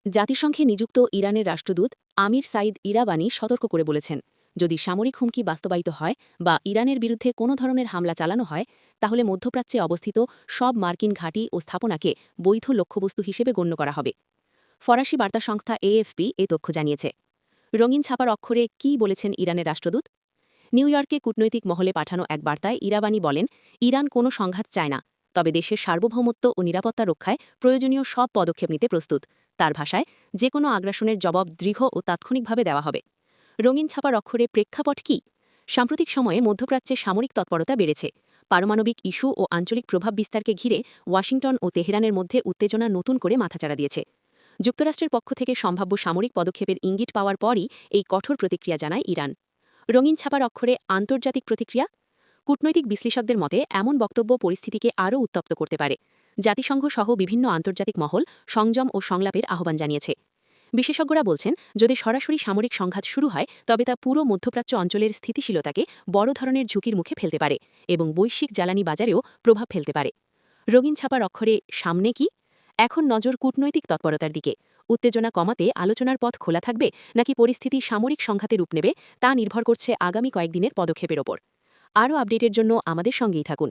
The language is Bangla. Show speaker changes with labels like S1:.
S1: জাতিসংঘে নিযুক্ত ইরানের রাষ্ট্রদূত আমির সাইদ ইরাবানি সতর্ক করে বলেছেন, যদি সামরিক হুমকি বাস্তবায়িত হয় বা ইরানের বিরুদ্ধে কোনো ধরনের হামলা চালানো হয় তাহলে মধ্যপ্রাচ্যে অবস্থিত সব মার্কিন ঘাঁটি ও স্থাপনাকে বৈধ লক্ষ্যবস্তু হিসেবে গণ্য করা হবে। ফরাসি বার্তা সংস্থা এএফপি এ তথ্য জানিয়েছে। রঙিন ছাপার অক্ষরে কী বলেছেন ইরানের রাষ্ট্রদূত? নিউ ইয়র্কে কূটনৈতিক মহলে পাঠানো এক বার্তায় ইরাবানি বলেন, ইরান কোনো সংঘাত চায় না, তবে দেশের সার্বভৌমত্ব ও নিরাপত্তা রক্ষায় প্রয়োজনীয় সব পদক্ষেপ নিতে প্রস্তুত। তার ভাষায়, যে কোনো আগ্রাসনের জবাব দৃঢ় ও তাৎক্ষণিকভাবে দেওয়া হবে। রঙিন ছাপার অক্ষরে প্রেক্ষাপট কি? সাম্প্রতিক সময়ে মধ্যপ্রাচ্যে সামরিক তৎপরতা বেড়েছে। পারমাণবিক ইস্যু ও আঞ্চলিক প্রভাব বিস্তারকে ঘিরে ওয়াশিংটন ও তেহরানের মধ্যে উত্তেজনা নতুন করে মাথাচাড়া দিয়েছে। যুক্তরাষ্ট্রের পক্ষ থেকে সম্ভাব্য সামরিক পদক্ষেপের ইঙ্গিত পাওয়ার পরই এই কঠোর প্রতিক্রিয়া জানায় ইরান। রঙিন ছাপার অক্ষরে আন্তর্জাতিক প্রতিক্রিয়া। কূটনৈতিক বিশ্লেষকদের মতে এমন বক্তব্য পরিস্থিতিকে আরও উত্তপ্ত করতে পারে। জাতিসংঘ সহ বিভিন্ন আন্তর্জাতিক মহল সংযম ও সংলাপের আহ্বান জানিয়েছে। বিশেষজ্ঞরা বলছেন, যদি সরাসরি সামরিক সংঘাত শুরু হয় তবে তা পুরো মধ্যপ্রাচ্য অঞ্চলের স্থিতিশীলতাকে বড় ধরনের ঝুঁকির মুখে ফেলতে পারে এবং বৈশ্বিক জ্বালানি বাজারেও প্রভাব ফেলতে পারে। রঙিন ছাপার অক্ষরে সামনে কি? এখন নজর কূটনৈতিক তৎপরতার দিকে। উত্তেজনা কমাতে আলোচনার পথ খোলা থাকবে নাকি পরিস্থিতি সামরিক সংঘাতে রূপ নেবে তা নির্ভর করছে আগামী কয়েকদিনের পদক্ষেপের ওপর। আরও আপডেটের জন্য আমাদের সঙ্গেই থাকুন।